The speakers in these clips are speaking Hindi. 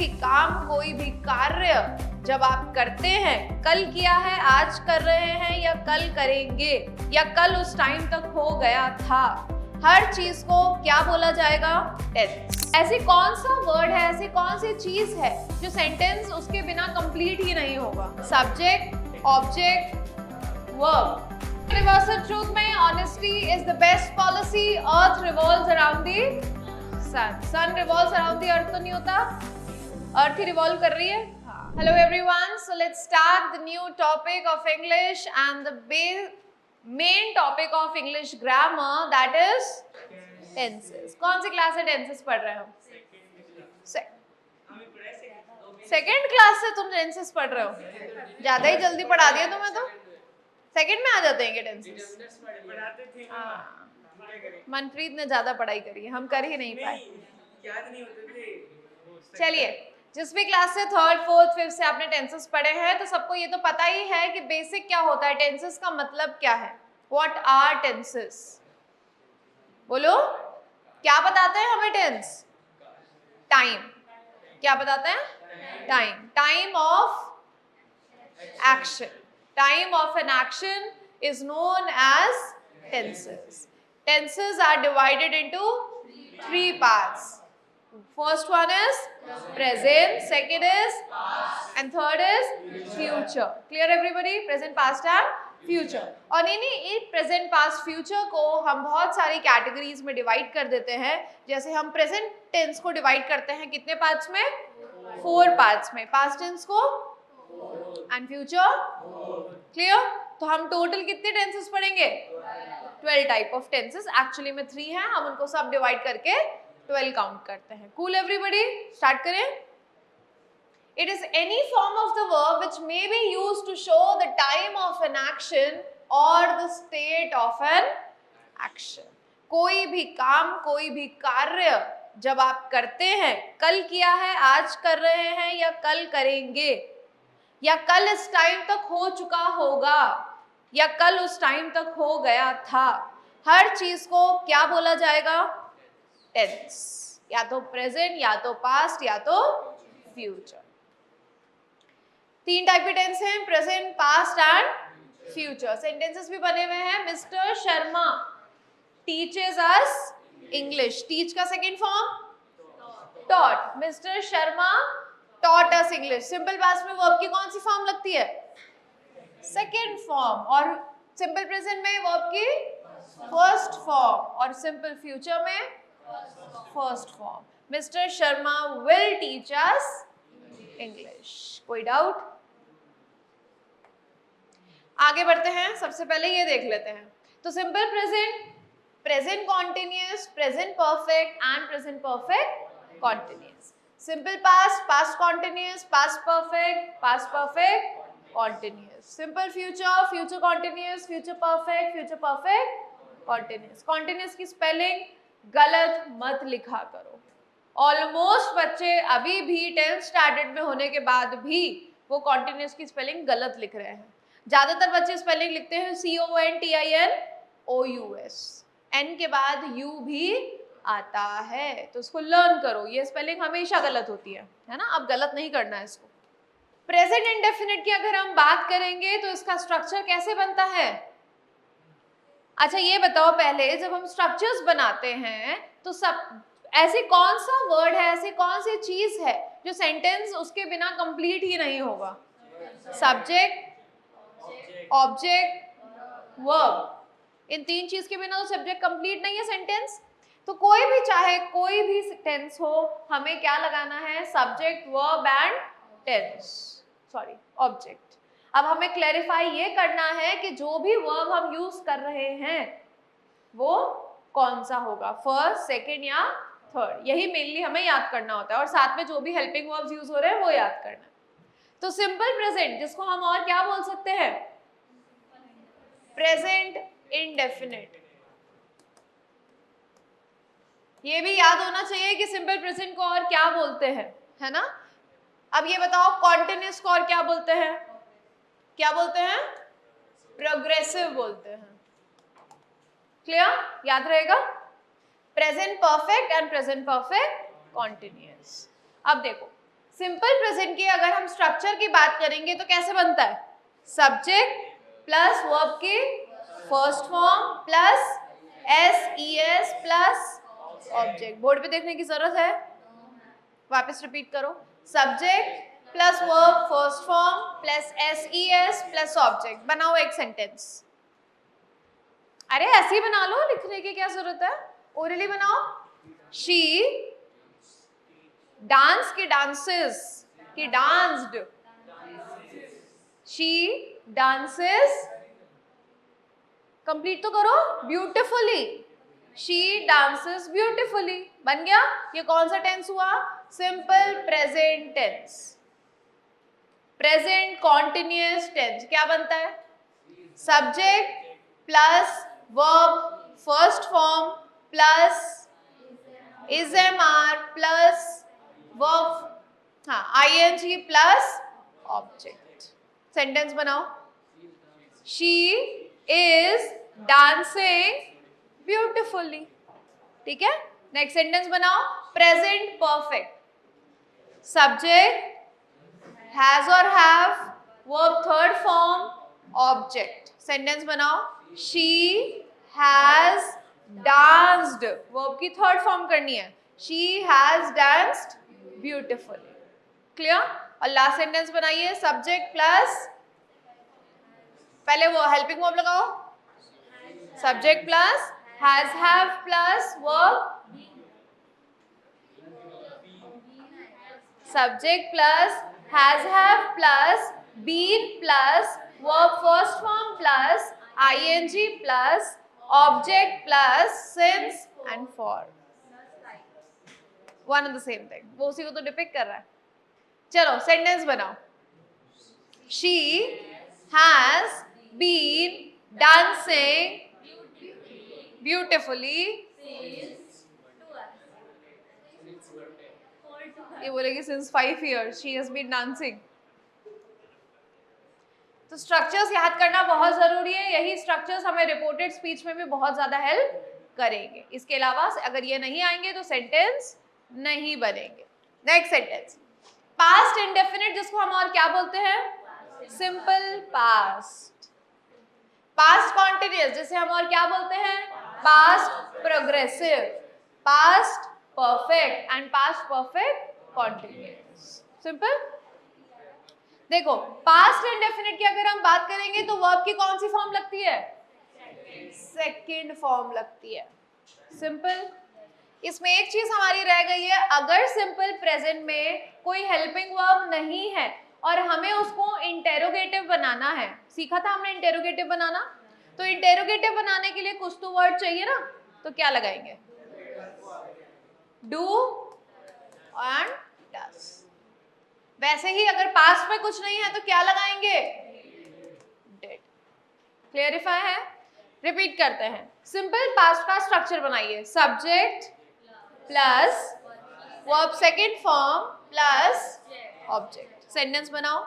भी काम, कोई भी कार्य जब आप करते हैं, कल किया है, आज कर रहे हैं या कल करेंगे या कल उस टाइम तक हो गया था, हर चीज को क्या बोला जाएगा? टेंस। ऐसी कौन सा वर्ड है, ऐसी कौन सी चीज है जो सेंटेंस उसके बिना कंप्लीट ही नहीं होगा? Subject, object, verb. Universal truth में honesty is the best policy. Earth revolves around the sun. Sun revolves around the earth तो नहीं होता, अर्थ ही रिवॉल्व कर रही है। Hello everyone, so let's start the new topic of English and the main topic of English grammar, that is tenses. कौन सी क्लास से tenses पढ़ रहे हो? सेकेंड क्लास से तुम tenses पढ़ रहे हो? ज्यादा ही जल्दी पढ़ा दिया तुम्हें तो। सेकेंड में आ जाते हैं क्या tenses? मनप्रीत ने ज्यादा पढ़ाई करी है, हम कर ही नहीं पाए। याद नहीं होते थे। चलिए, जिस भी क्लास से थर्ड, फोर्थ, फिफ्थ से आपने टेंसेस पढ़े हैं तो सबको ये तो पता ही है कि बेसिक क्या होता है, टेंसेस का मतलब क्या है। What are tenses? बोलो, क्या बताते हैं हमें टेंस? टाइम। क्या बताते हैं? Time. Time of action. Time of an action is known as tenses. Tenses are divided into three parts. First one is present, second is and third is future. Clear everybody? Present, past and future. और इन्हीं present, past, future को हम बहुत सारी कैटेगरीज में डिवाइड कर देते हैं। जैसे हम प्रेजेंट टेंस को डिवाइड करते हैं कितने पार्ट्स में? 4 पार्ट्स में। पास्ट टेंस को एंड फ्यूचर। क्लियर? तो हम टोटल कितने टेंसेस पढ़ेंगे? 12 टाइप ऑफ टेंसेस। एक्चुअली में 3 हैं, हम उनको सब डिवाइड करके 12 काउंट करते हैं। कूल एवरीबॉडी, स्टार्ट करें। It is any form of the verb which may be used to show the time of an action or the state of an action. कोई भी काम, कोई भी कार्य जब आप करते हैं, कल किया है, आज कर रहे हैं या कल करेंगे या कल इस टाइम तक हो चुका होगा या कल उस टाइम तक हो गया था, हर चीज को क्या बोला जाएगा? टेंस। या तो प्रेजेंट, या तो पास्ट, या तो फ्यूचर। 3 टाइप के टेंस हैं, present, past and future. Sentences भी बने हुए हैं। Mister Sharma teaches us English. Teach का second form taught. Mister Sharma taught us English. Simple past में वर्ब की कौन सी फॉर्म लगती है? Second form. और सिंपल प्रेजेंट में वर्ब की फर्स्ट फॉर्म और सिंपल फ्यूचर में first form. Mister Sharma will teach us English. कोई डाउट? आगे बढ़ते हैं। सबसे पहले ये देख लेते हैं। तो simple present, present continuous, present perfect and present perfect continuous. Simple past, past continuous, past perfect, past perfect continuous. Simple future, future continuous, future perfect, future perfect continuous. Continuous की स्पेलिंग गलत मत लिखा करो। ऑलमोस्ट बच्चे अभी भी 10th स्टैंडर्ड में होने के बाद भी वो कॉन्टिन्यूअस की स्पेलिंग गलत लिख रहे हैं। ज्यादातर बच्चे स्पेलिंग लिखते हैं CONTINOUS, एन के बाद यू भी आता है, तो इसको लर्न करो। ये स्पेलिंग हमेशा गलत होती है ना? अब गलत नहीं करना है इसको। प्रेजेंट इंडेफिनिट की अगर हम बात करेंगे तो इसका स्ट्रक्चर कैसे बनता है? अच्छा ये बताओ पहले, जब हम स्ट्रक्चर्स बनाते हैं तो सब ऐसे कौन सा वर्ड है, ऐसी कौन सी चीज है जो सेंटेंस उसके बिना कंप्लीट ही नहीं होगा? Subject, object, verb. इन 3 चीज के बिना तो सब्जेक्ट कंप्लीट नहीं है सेंटेंस। तो कोई भी चाहे कोई भी टेंस हो, हमें क्या लगाना है? Subject, verb and tense, sorry object. अब हमें क्लैरिफाई ये करना है कि जो भी वर्ब हम यूज कर रहे हैं वो कौन सा होगा, फर्स्ट, सेकेंड या थर्ड। यही मेनली हमें याद करना होता है और साथ में जो भी हेल्पिंग वर्ब्स यूज हो रहे हैं वो याद करना है। तो सिंपल प्रेजेंट, जिसको हम और क्या बोल सकते हैं? Present indefinite. ये भी याद होना चाहिए कि सिंपल प्रेजेंट को और क्या बोलते हैं, है ना? अब ये बताओ कॉन्टिन्यूअस को और क्या बोलते हैं? क्या बोलते हैं? प्रोग्रेसिव बोलते हैं। क्लियर? याद रहेगा? Present perfect and present perfect continuous. अब देखो, सिंपल प्रेजेंट के अगर हम स्ट्रक्चर की बात करेंगे तो कैसे बनता है? सब्जेक्ट प्लस वर्ब की first form plus SES plus object. Board पे देखने की जरूरत है? वापस रिपीट करो। Subject plus verb first form plus SES plus object. बनाओ एक सेंटेंस। अरे ऐसे ही बना लो, लिखने की क्या जरूरत है? ओरली बनाओ। शी डांस की डांसेस की डांस्ड, शी डांसेस, कंप्लीट तो करो। Beautifully, she dances beautifully. बन गया? ये कौन सा टेंस हुआ? Simple present tense. Present continuous tense क्या बनता है? Subject plus verb first form plus ISMR plus verb, हाँ ING प्लस ऑब्जेक्ट। सेंटेंस बनाओ। She is dancing beautifully. ठीक है, नेक्स्ट सेंटेंस बनाओ। प्रेजेंट परफेक्ट, सब्जेक्ट हैज और have, verb third form, object. Sentence बनाओ। शी हैज डांस्ड, वर्ब की थर्ड फॉर्म करनी है। She has danced beautifully. Clear? और लास्ट सेंटेंस बनाइए। सब्जेक्ट प्लस, पहले वो हेल्पिंग वर्ब लगाओ। Subject plus has have plus verb, subject plus has have plus been plus verb first form plus ING plus object plus since and for. One and the same thing, वो उसी को तो डिपिक्ट कर रहा है। चलो सेंटेंस बनाओ। She has been dancing beautifully, ये बोलेगी since 5 years she has been dancing. तो स्ट्रक्चर्स याद करना बहुत जरूरी है। यही स्ट्रक्चर्स हमें रिपोर्टेड स्पीच में भी बहुत ज्यादा हेल्प करेंगे। इसके अलावा अगर ये नहीं आएंगे तो सेंटेंस नहीं बनेंगे। नेक्स्ट सेंटेंस, पास्ट इंडेफिनिट, जिसको हम और क्या बोलते हैं? Simple past. पास्ट कॉन्टिन्यूअस, जिसे हम और क्या बोलते हैं? Past progressive, past perfect and past perfect continuous. Simple. देखो पास्ट इंडेफिनिट की अगर हम बात करेंगे तो वर्ब की कौन सी फॉर्म लगती है? सेकंड फॉर्म लगती है। सिंपल। इसमें एक चीज हमारी रह गई है, अगर सिंपल प्रेजेंट में कोई हेल्पिंग वर्ब नहीं है और हमें उसको इंटेरोगेटिव बनाना है, सीखा था हमने इंटेरोगेटिव बनाना, तो इंटेरोगेटिव बनाने के लिए कुछ तो वर्ड चाहिए ना, तो क्या लगाएंगे? डू एंड डस। वैसे ही अगर पास्ट में कुछ नहीं है तो क्या लगाएंगे? डिड। क्लियरिफाई है? रिपीट करते हैं। सिंपल पास्ट का स्ट्रक्चर बनाइए। Subject plus verb second form plus object. Sentence बनाओ।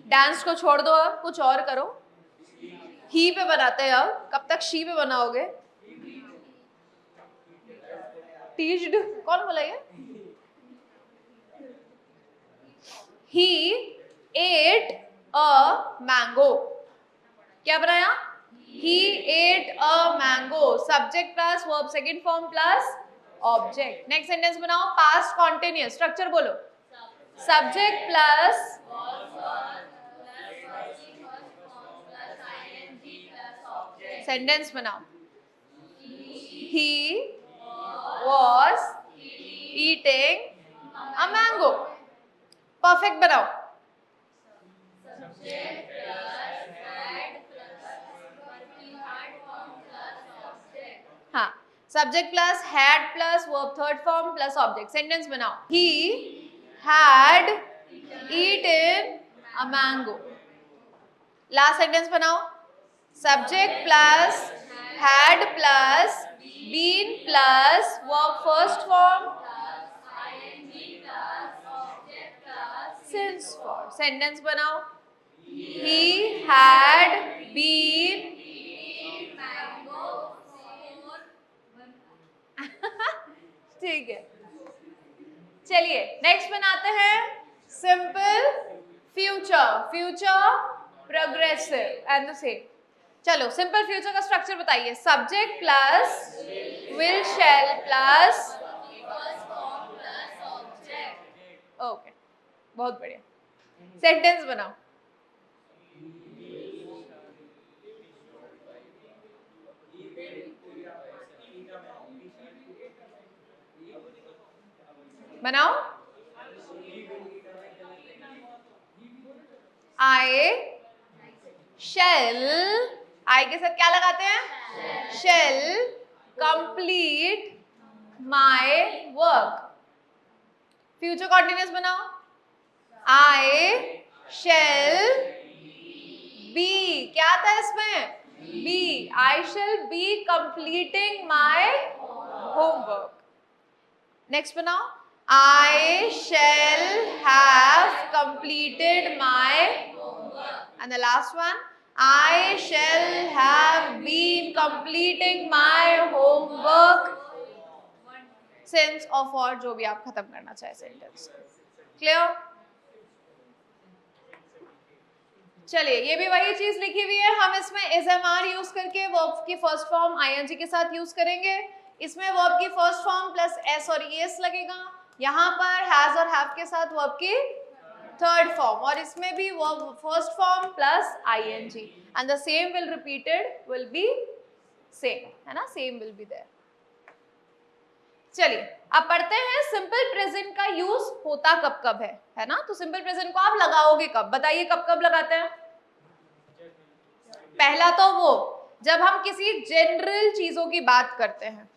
डांस को छोड़ दो, अब कुछ और करो। ही पे बनाते हैं अब, कब तक शी पे बनाओगे? टीच्ड, कौन बोला ये? He ate a mango। क्या बनाया? He ate a mango। Subject plus verb second form plus object. Next sentence बनाओ। पास्ट कॉन्टिन्यूअस, स्ट्रक्चर बोलो। सब्जेक्ट प्लस सेंटेंस बनाओ। He was eating a mango। Perfect बनाओ। हाँ, subject plus had plus verb third form plus object. Sentence बनाओ। He had eaten a mango। Last sentence बनाओ। Subject plus had plus been plus verb first form since for. Sentence बनाओ। He had been ठीक है, चलिए नेक्स्ट बनाते हैं simple future, future progressive and the same. चलो सिंपल फ्यूचर का स्ट्रक्चर बताइए। Subject plus will shell plus okay, बहुत बढ़िया। सेंटेंस बनाओ। बनाओ। आई शेल, आई के साथ क्या लगाते हैं? Shall complete my work. Future continuous बनाओ। आई शेल बी, क्या था इसमें? Be, I shall be completing my homework. Next बनाओ। I shall have completed my, and the last one, I shall have been completing my homework since of or जो भी आप खत्म करना चाहे सेंटेंस। क्लियर? चलिए ये भी वही चीज लिखी हुई है, हम इसमें SMR यूज करके वर्ब की फर्स्ट फॉर्म ING के साथ यूज करेंगे। इसमें वर्ब की फर्स्ट फॉर्म प्लस S और ES लगेगा, यहाँ पर हैज और हैव के साथ वर्ब की थर्ड फॉर्म, और इसमें भी verb first form plus ING and the same will repeated will be same, है ना, सेम विल बी देयर। चलिए अब पढ़ते हैं सिंपल प्रेजेंट का यूज होता कब कब है ना। तो सिंपल प्रेजेंट को आप लगाओगे कब, बताइए कब कब लगाते हैं? पहला तो वो जब हम किसी जनरल चीजों की बात करते हैं।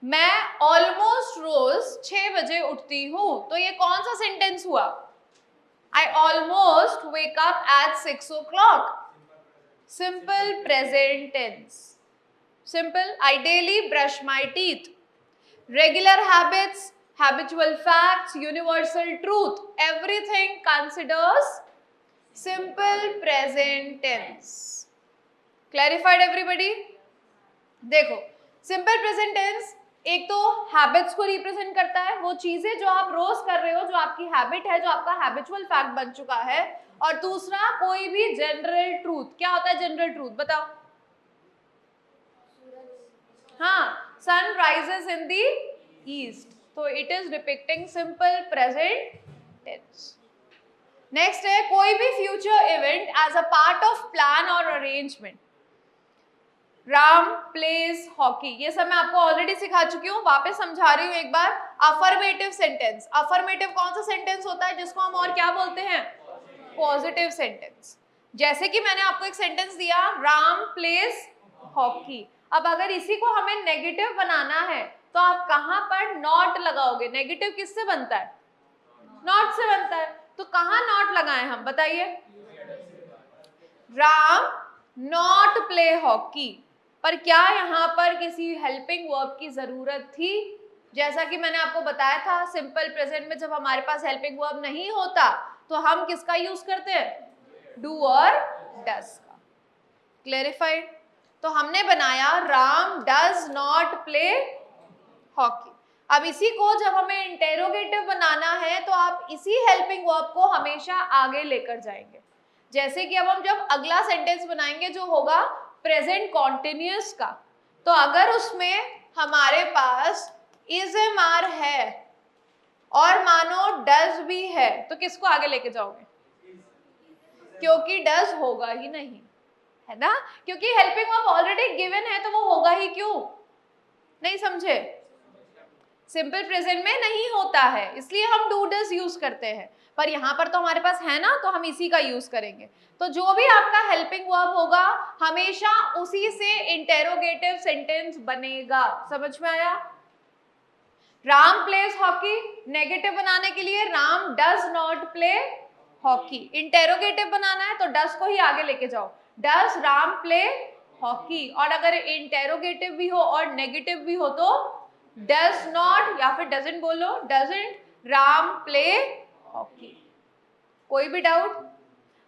मैं ऑलमोस्ट रोज 6 बजे उठती हूं, तो ये कौन सा सेंटेंस हुआ? I almost wake up at 6 o'clock। Simple present tense. Simple. I daily brush my teeth. Regular habits, habitual facts, universal truth, everything considers simple present tense. Clarified everybody? देखो simple present tense एक तो हैबिट्स को रिप्रेजेंट करता है, वो चीजें जो आप रोज कर रहे हो, जो आपकी हैबिट है, जो आपका हैबिचुअल फैक्ट बन चुका है। और दूसरा कोई भी जनरल ट्रूथ। क्या होता है जनरल ट्रूथ, बताओ? हाँ, sun rises in the east, तो it is depicting simple present tense. Next है कोई भी future event as a part of plan और अरेंजमेंट। राम प्लेज हॉकी, ये सब मैं आपको ऑलरेडी सिखा चुकी हूँ, वापस समझा रही हूँ एक बार। अफर्मेटिव सेंटेंस, अफर्मेटिव कौन सा सेंटेंस होता है जिसको हम और क्या बोलते हैं? Positive sentence. जैसे कि मैंने आपको एक सेंटेंस दिया, राम प्लेज हॉकी। अब अगर इसी को हमें नेगेटिव बनाना है तो आप कहां पर नॉट लगाओगे? नेगेटिव किससे बनता है? नॉट से बनता है। तो कहां नॉट लगाएं हम, बताइए? Ram not play hockey. पर क्या यहाँ पर किसी हेल्पिंग वर्ब की जरूरत थी? जैसा कि मैंने आपको बताया था, सिंपल प्रेजेंट में जब हमारे पास हेल्पिंग वर्ब नहीं होता तो हम किसका यूज करते हैं? डू और डस का। क्लेरिफाइड? तो हमने बनाया Ram does not play hockey. अब इसी को जब हमें इंटेरोगेटिव बनाना है तो आप इसी हेल्पिंग वर्ब को हमेशा आगे लेकर जाएंगे। जैसे कि अब हम जब अगला सेंटेंस बनाएंगे जो होगा प्रेजेंट कॉन्टिन्यूअस का, तो अगर उसमें हमारे पास इज एम आर है और मानो डज भी है, तो किसको आगे लेके जाओगे? क्योंकि डज होगा ही नहीं, है ना, क्योंकि हेल्पिंग वर्ब ऑलरेडी गिवन है, तो वो होगा ही क्यों? नहीं समझे? सिंपल प्रेजेंट में नहीं होता है, इसलिए हम डू डज यूज करते हैं। पर यहाँ पर तो हमारे पास है ना, तो हम इसी का यूज करेंगे। तो जो भी आपका हेल्पिंग वर्ब होगा हमेशा उसी से इंटेरोगेटिव सेंटेंस बनेगा। समझ में आया? राम प्लेज हॉकी, नेगेटिव बनाने के लिए Ram does not play hockey. Interrogative बनाना है तो डज को ही आगे लेके जाओ, डज राम प्ले हॉकी। और अगर इंटेरोगेटिव भी हो और नेगेटिव भी हो तो डज नॉट या फिर डजंट बोलो, डजंट राम प्ले हॉकी। कोई भी डाउट?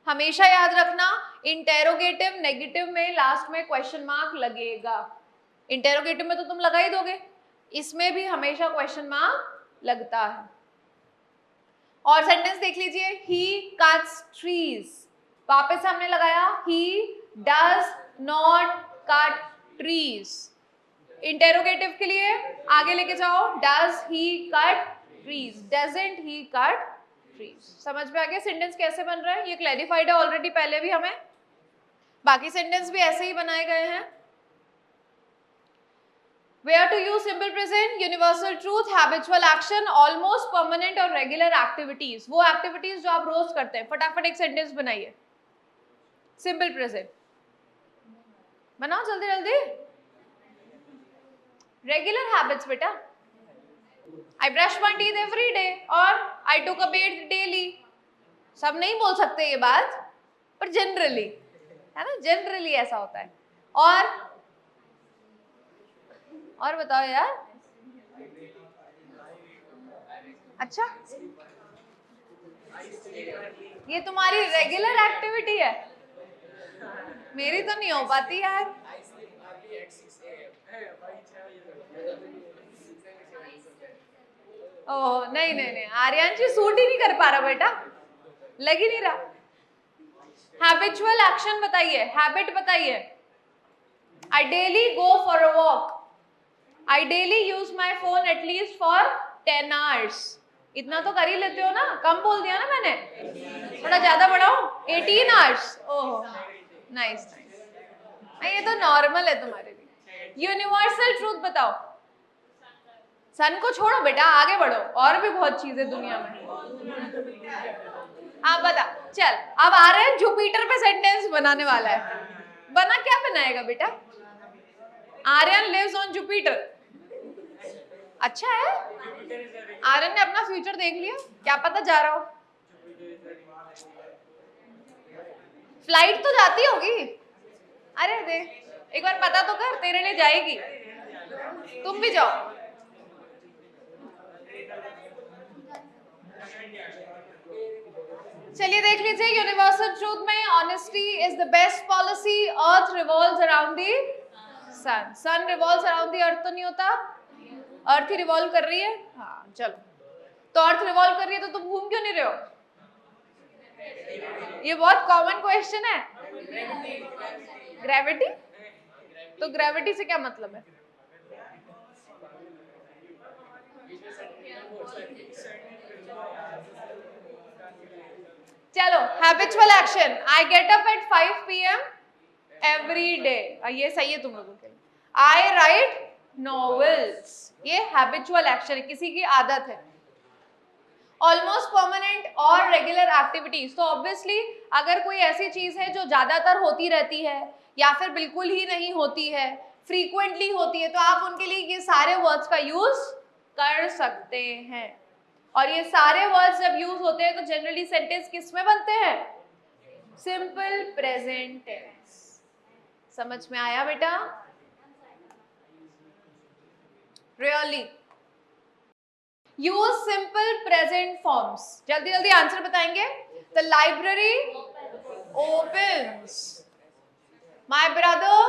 हमेशा याद रखना इंटेरोगेटिव नेगेटिव में लास्ट में क्वेश्चन मार्क लगेगा। इंटेरोगेटिव में तो तुम लगा ही दोगे, इसमें भी हमेशा क्वेश्चन मार्क लगता है। और सेंटेंस देख लीजिए, ही कट्स ट्रीज, वापस हमने लगाया he does not cut trees. Interrogative के लिए आगे लेके जाओ, does he cut trees, doesn't he cut trees. समझ में आ गया सेंटेंस कैसे बन रहा है? ये क्लैरिफाइड है ऑलरेडी पहले भी हमें, बाकी सेंटेंस भी ऐसे ही बनाए गए हैं। Where to use simple present, universal truth, habitual action, almost permanent और regular activities, वो activities जो आप रोज करते हैं। फटाफट एक सेंटेंस बनाइए, सिंपल प्रेजेंट बनाओ जल्दी जल्दी। रेगुलर हैबिट्स बेटा, I brush my teeth every day और I took a bath daily। सब नहीं बोल सकते ये बात, पर जनरली है ना, जनरली ऐसा होता है। और बताओ यार, अच्छा ये तुम्हारी रेगुलर एक्टिविटी है, मेरी तो नहीं हो पाती यार। ओह नहीं नहीं नहीं, आर्यांशी सूट ही नहीं कर पा रहा बेटा, लग ही नहीं रहा। हैबिचुअल एक्शन बताइए, हैबिट बताइए। I daily go for a walk, I daily use my phone at least for 10 hours। इतना तो कर ही लेते हो ना, कम बोल दिया ना मैंने, थोड़ा ज्यादा बढ़ाओ, 18 hours। ओह नाइस नाइस, ये तो नॉर्मल है तुम्हारे लिए। यूनिवर्सल ट्रूथ बताओ। सन को छोड़ो बेटा, आगे बढ़ो, और भी बहुत चीजें दुनिया में। हाँ बता, चल अब आ रहे हैं जुपिटर पे सेंटेंस बनाने वाला है। बना क्या बनाएगा बेटा? Aryan lives on Jupiter. अच्छा है, आर्यन ने अपना फ्यूचर देख लिया, क्या पता जा रहा हो। फ्लाइट तो जाती होगी, अरे देख एक बार पता तो कर, तेरे लिए जाएगी, तुम भी जाओ। चलिए देख लीजिए, यूनिवर्सल ट्रूथ में honesty is the best policy, earth revolves around the sun, sun revolves around the earth तो नहीं होता, अर्थ ही रिवॉल्व कर रही है। हाँ चलो, तो अर्थ रिवॉल्व कर रही है तो तुम घूम क्यों नहीं रहे हो? ये बहुत कॉमन क्वेश्चन है। ग्रेविटी, तो ग्रेविटी से क्या मतलब है? चलो, habitual action, I get up at 5 PM every day, ये सही है तुम लोगों के लिए। आई राइट नॉवेल्स, ये हैबिचुअल एक्शन है, किसी की आदत है। ऑलमोस्ट परमानेंट और रेगुलर एक्टिविटीज, तो ऑब्वियसली अगर कोई ऐसी चीज है जो ज्यादातर होती रहती है या फिर बिल्कुल ही नहीं होती है, फ्रीक्वेंटली होती है, तो आप उनके लिए ये सारे वर्ड्स का यूज कर सकते हैं। और ये सारे वर्ड्स जब यूज होते हैं तो जनरली सेंटेंस किस में बनते हैं? Simple present tense. समझ में आया बेटा? Really use simple present forms. जल्दी जल्दी आंसर बताएंगे। The library opens, my brother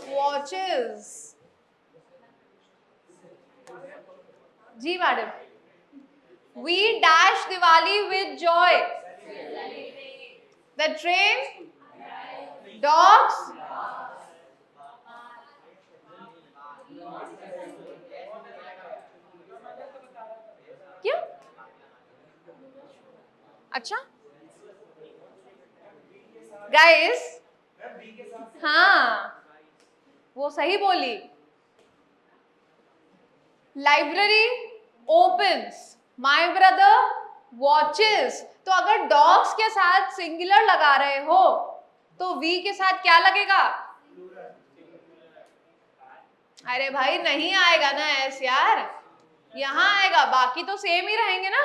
watches. जी madam. We dash Diwali with joy. The train, dogs, क्यों? अच्छा गाइस, हाँ वो सही बोली। Library opens, my brother watches, तो अगर डॉग्स के साथ सिंगुलर लगा रहे हो तो वी के साथ क्या लगेगा? अरे भाई नहीं आएगा ना ऐसे यार, यहां आएगा, बाकी तो सेम ही रहेंगे ना।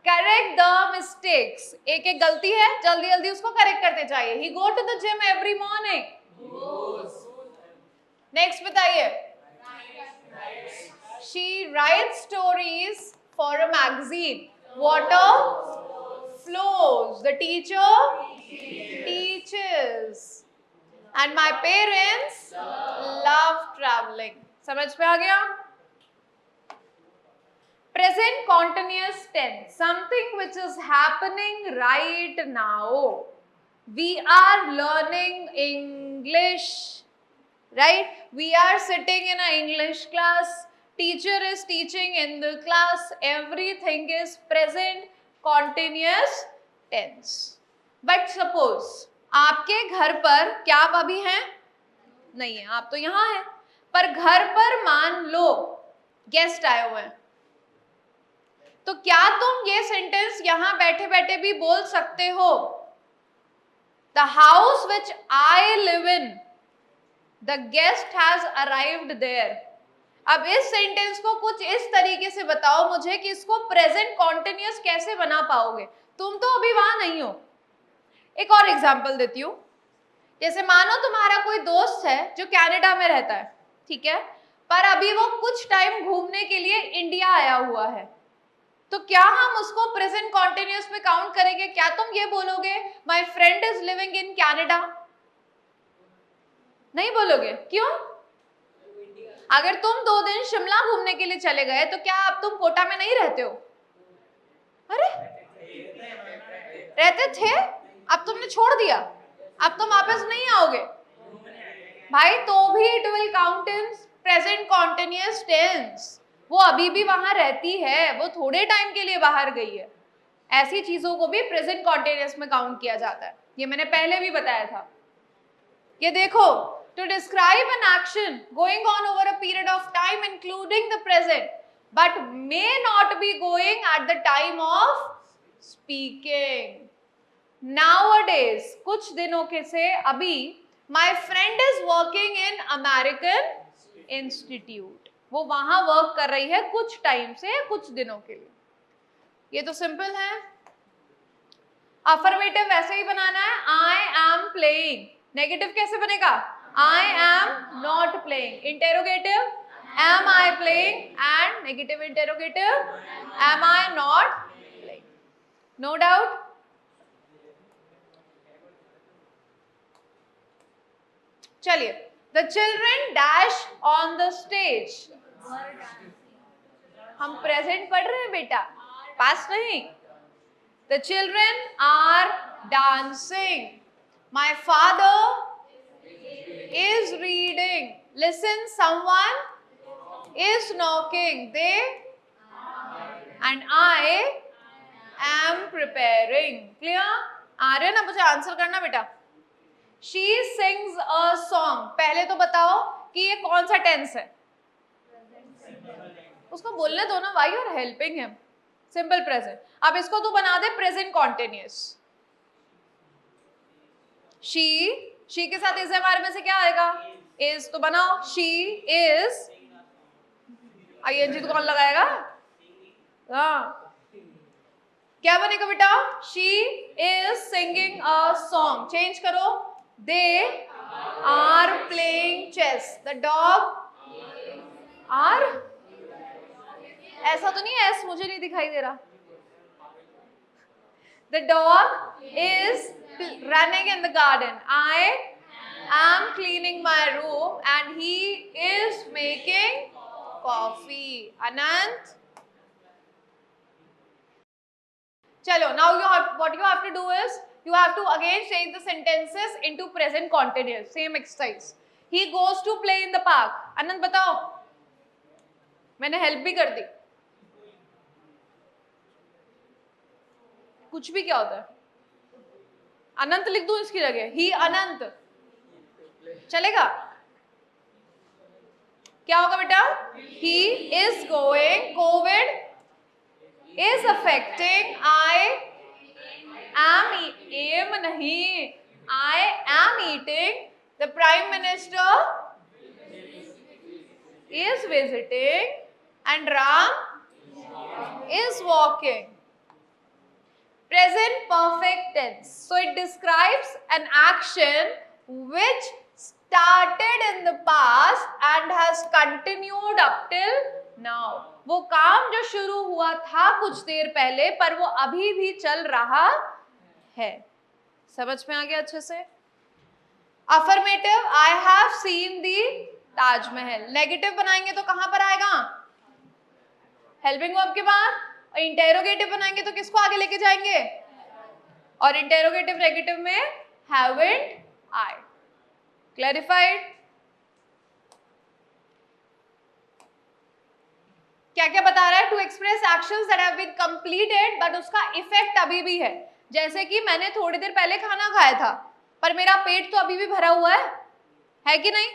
करेक्ट द मिस्टेक्स, एक एक गलती है, जल्दी जल्दी उसको करेक्ट करते जाइए। He go to the gym every morning. Next बताइए। She writes stories for a magazine. Water flows. The teacher teaches. And my parents love traveling. समझ में आ गया? Present continuous tense, something which is happening right now. We are learning English, right? We are sitting in an English class. Teacher is teaching in the class. Everything is present continuous tense. But suppose आपके घर पर क्या आप अभी हैं? नहीं है, आप तो यहाँ हैं, पर घर पर मान लो गेस्ट आए हुए हैं, तो क्या तुम ये सेंटेंस यहां बैठे बैठे भी बोल सकते हो? The house which I live in, the guest has arrived there. अब इस सेंटेंस को कुछ इस तरीके से बताओ मुझे कि इसको प्रेजेंट कॉन्टिन्यूअस कैसे बना पाओगे? तुम तो अभी वहां नहीं हो। एक और एग्जांपल देती हूँ। जैसे मानो तुम्हारा कोई दोस्त है जो कनाडा में रहता है, ठीक है, पर अभी वो कुछ टाइम घूमने के लिए इंडिया आया हुआ है, तो क्या हम उसको प्रेजेंट कॉन्टिन्यूअस में काउंट करेंगे? क्या तुम ये बोलोगे my friend is living in Canada? नहीं बोलोगे। क्यों? अगर तुम 2 दिन शिमला घूमने के लिए चले गए तो क्या अब तुम कोटा में नहीं रहते हो? अरे रहते थे, अब तुमने छोड़ दिया, अब तुम वापस नहीं आओगे भाई, तो भी it will count in present continuous tense. वो अभी भी वहां रहती है, वो थोड़े टाइम के लिए बाहर गई है। ऐसी चीजों को भी प्रेजेंट कॉन्टिन्यूअस में काउंट किया जाता है, ये मैंने पहले भी बताया था। ये देखो, to describe an action going on over a period of time including the present but may not be going at the time of speaking. Nowadays, कुछ दिनों के से अभी, my friend is working in American Institute, वो वहां वर्क कर रही है कुछ टाइम से, कुछ दिनों के लिए। ये तो सिंपल है। अफर्मेटिव वैसे ही बनाना है, I am playing। नेगेटिव कैसे बनेगा? I am not playing। Interrogative, am I playing? And negative interrogative, am I not playing? No doubt? चलिए, the children dash on the stage। हम प्रेजेंट पढ़ रहे हैं बेटा, पास नहीं। The children are dancing। My father is reading। Listen, someone is knocking। They and I am preparing। Clear? आ रहे ना, मुझे आंसर करना बेटा। She sings a song। पहले तो बताओ कि ये कौन सा टेंस है? उसको बोलने दो ना, why you are helping him? Simple present. अब इसको तू बना दे प्रेजेंट कॉन्टिन्यूअस। शी के साथ इस हमारे में से क्या आएगा? इज तो बनाओ, शी इज, आईएनजी तो कौन लगाएगा? हाँ, क्या बनेगा बेटा? She is singing a song. Change करो, they are playing chess। the dog are, ऐसा तो नहीं है, मुझे नहीं दिखाई दे रहा। the dog is running in the garden। I am cleaning my room and he is making coffee। Anant, chalo, now what you have to do is you have to again change the sentences into present continuous। same exercise। he goes to play in the park। अनंत बताओ, मैंने हेल्प भी कर दी। कुछ भी क्या होता है? अनंत लिख दूं इसकी जगह? ही अनंत चलेगा? क्या होगा बेटा? he is going, covid is affecting, I am नहीं, I am eating, the prime minister is visiting and Ram is walking। Present perfect tense, so it describes an action which started in the past and has continued up till now। वो काम जो शुरू हुआ था कुछ देर पहले, पर वो अभी भी चल रहा है। समझ में आ गया अच्छे से? Affirmative, I have seen the Taj Mahal. Negative बनाएंगे तो कहां पर आएगा? हेल्पिंग वर्ब के बाद। और इंटेरोगेटिव बनाएंगे तो किसको आगे लेके जाएंगे? और इंटेरोगेटिव नेगेटिव में हैवंट आई। क्लैरिफाइड? क्या क्या बता रहा है? To express actions that have been completed but उसका इफेक्ट अभी भी है। जैसे कि मैंने थोड़ी देर पहले खाना खाया था पर मेरा पेट तो अभी भी भरा हुआ है कि नहीं?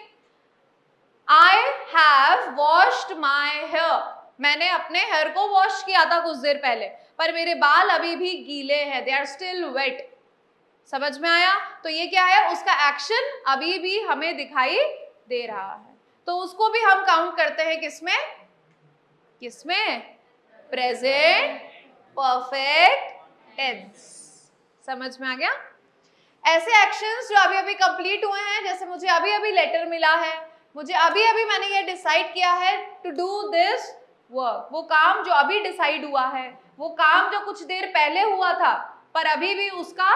I have washed my hair. मैंने अपने हेयर को वॉश किया था कुछ देर पहले पर मेरे बाल अभी भी गीले हैं, they are still wet. समझ में आया? तो ये क्या है? उसका एक्शन अभी भी हमें दिखाई दे रहा है, तो उसको भी हम काउंट करते हैं किसमें? किसमें? Present perfect tense. समझ में आ गया? ऐसे एक्शंस जो अभी अभी कंप्लीट हुए हैं, जैसे मुझे अभी अभी लेटर मिला है, मुझे अभी अभी मैंने ये डिसाइड किया है टू डू दिस वर्क, वो काम जो अभी डिसाइड हुआ है, वो काम जो कुछ देर पहले हुआ था पर अभी भी उसका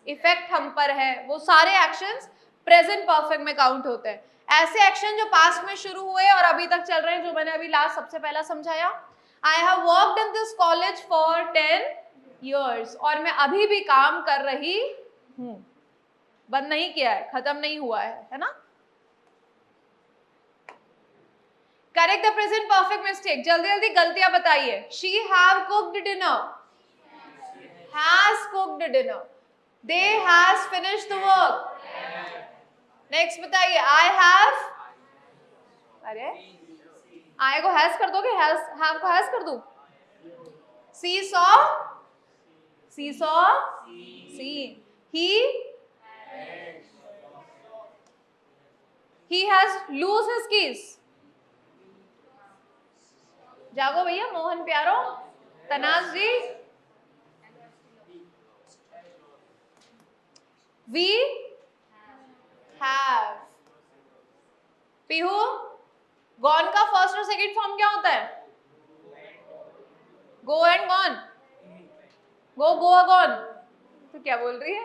इफेक्ट हम पर है, वो सारे एक्शंस प्रेजेंट परफेक्ट में काउंट होते हैं। ऐसे एक्शन जो पास्ट में शुरू हुए और अभी तक चल रहे हैं, जो मैंने अभी लास्ट सबसे पहला समझाया, I have worked in this college for 10 years, और मैं अभी भी काम कर रही हूं, बंद नहीं किया है, खत्म नहीं हुआ है ना? Correct the present perfect mistake. जल्दी जल्दी गलतियां बताइए। She have cooked dinner, has cooked dinner, they has finished the work. Next बताइए। आई हैव, अरे आई को हैज कर दोगे? हैव को हैज कर दूं? See saw, see saw seen, he has lose his keys। जागो भैया, मोहन प्यारो, Tanaz ji. we have। Pihu, gone का फर्स्ट और सेकंड फॉर्म क्या होता है? गो एंड गॉन, गो गोआ गॉन। तो क्या बोल रही है?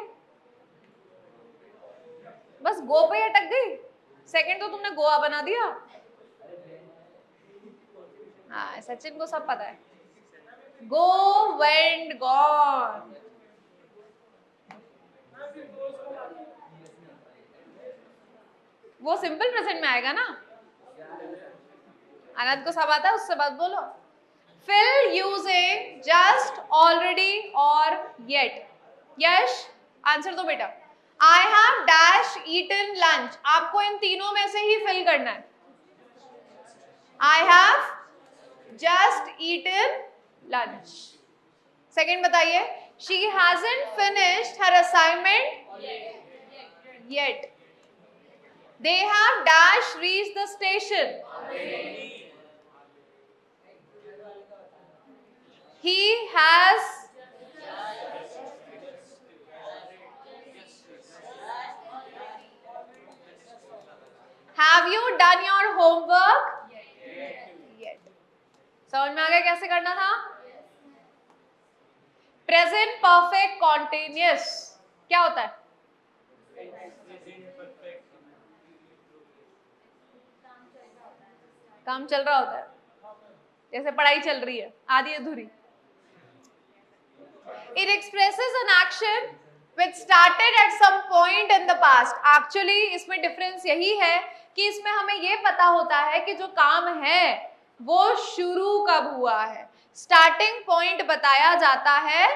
बस गो पे अटक गई, सेकंड तो तुमने गोवा बना दिया। हाँ, सचिन को सब पता है। Go went gone. वो सिंपल प्रेजेंट में आएगा ना? अनंत को सब आता है, उससे बात बोलो। फिल यूजिंग जस्ट, ऑलरेडी और येट। यश आंसर दो बेटा। I have dash eaten lunch, आपको इन तीनों में से ही फिल करना है। I have just eaten lunch. Second बताइए। She hasn't finished her assignment yet. They have dash reached the station. He has have you done your homework yet? समझ में आ गया कैसे करना था? प्रेजेंट परफेक्ट कॉन्टिन्यूअस क्या होता है? काम चल रहा होता है, जैसे पढ़ाई चल रही है आधी अधूरी। It expresses an action which started at some point in the past. Actually इसमें डिफरेंस यही है कि इसमें हमें ये पता होता है कि जो काम है वो शुरू कब हुआ है। स्टार्टिंग पॉइंट बताया जाता है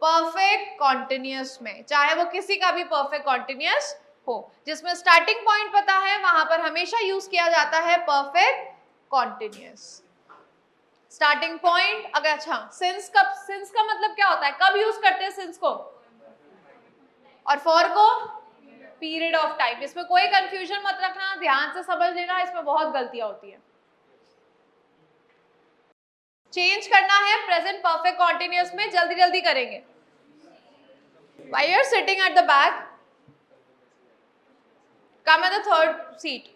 परफेक्ट कॉन्टिन्यूअस में, चाहे वो किसी का भी परफेक्ट कॉन्टिन्यूअस हो। जिसमें स्टार्टिंग पॉइंट पता है वहां पर हमेशा यूज किया जाता है परफेक्ट कॉन्टिन्यूअस। स्टार्टिंग पॉइंट अगर, अच्छा सिंस कब, सिंस का मतलब क्या होता है? कब यूज करते हैं सिंस को? और फॉर को पीरियड ऑफ टाइम। इसमें कोई कंफ्यूजन मत रखना, ध्यान से समझ लेना, इसमें बहुत गलतियां होती है। चेंज करना है प्रेजेंट परफेक्ट कॉन्टिन्यूअस में, जल्दी जल्दी करेंगे। While you are sitting at the back, come at the third seat।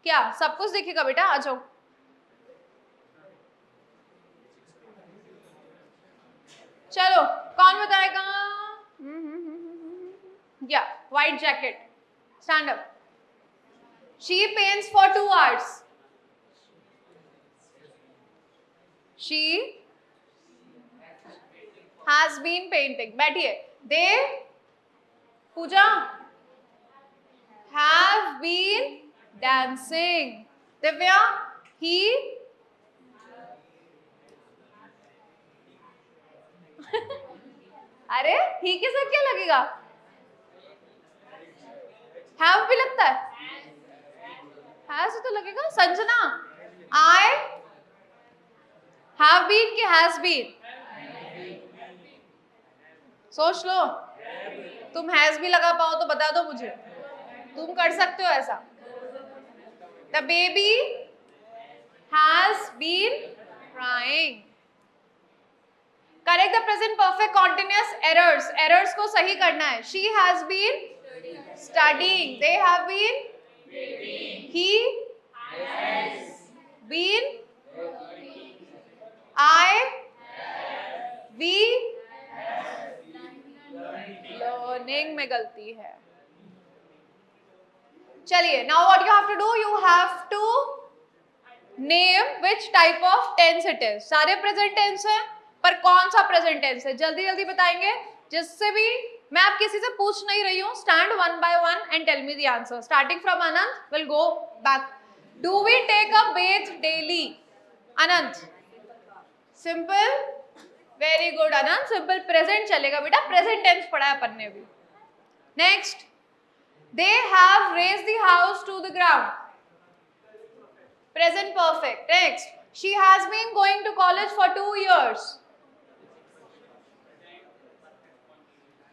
क्या सब कुछ दिखेगा बेटा? आ जाओ। चलो कौन बताएगा? या white jacket, stand up. She paints for 2 hours. She has been painting. बैठिए. They, Puja, have been dancing. Divya, he अरे ही के साथ क्या लगेगा? have भी लगता है. has तो लगेगा. संजना, I have been कि has been? सोच लो. तुम has भी लगा पाओ तो बता दो मुझे. तुम कर सकते हो ऐसा. The baby has been crying. Correct the present perfect continuous errors. Errors को सही करना है. She has been studying. They have been reading. He has been. We learning में गलती है. चलिए. Now what you have to do? You have to name which type of tense it is. सारे present tense हैं. पर कौन सा प्रेजेंट टेंस है? जल्दी जल्दी बताएंगे, जिससे भी मैं आप किसी से पूछ नहीं रही हूँ. Stand one by one and tell me the answer. Starting from Anant, will go back. Do we take a bath daily? Anant. Simple. Very good Anant. Simple present चलेगा बेटा. प्रेजेंट टेंस पढ़ा है अपन ने अभी. Next. They have razed the house to the ground. Present perfect. Next. She has been going to college for 2 years.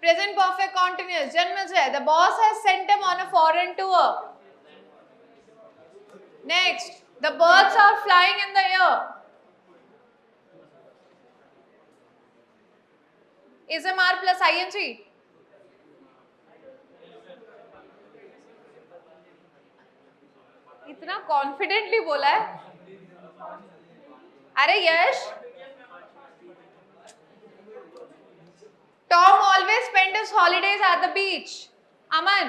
Present perfect continuous. Janmajay, the boss has sent him on a foreign tour. Next, the birds are flying in the air. Is MR plus ing? इतना कॉन्फिडेंटली बोला है. अरे यश. Tom always spent his holidays at the beach. Aman.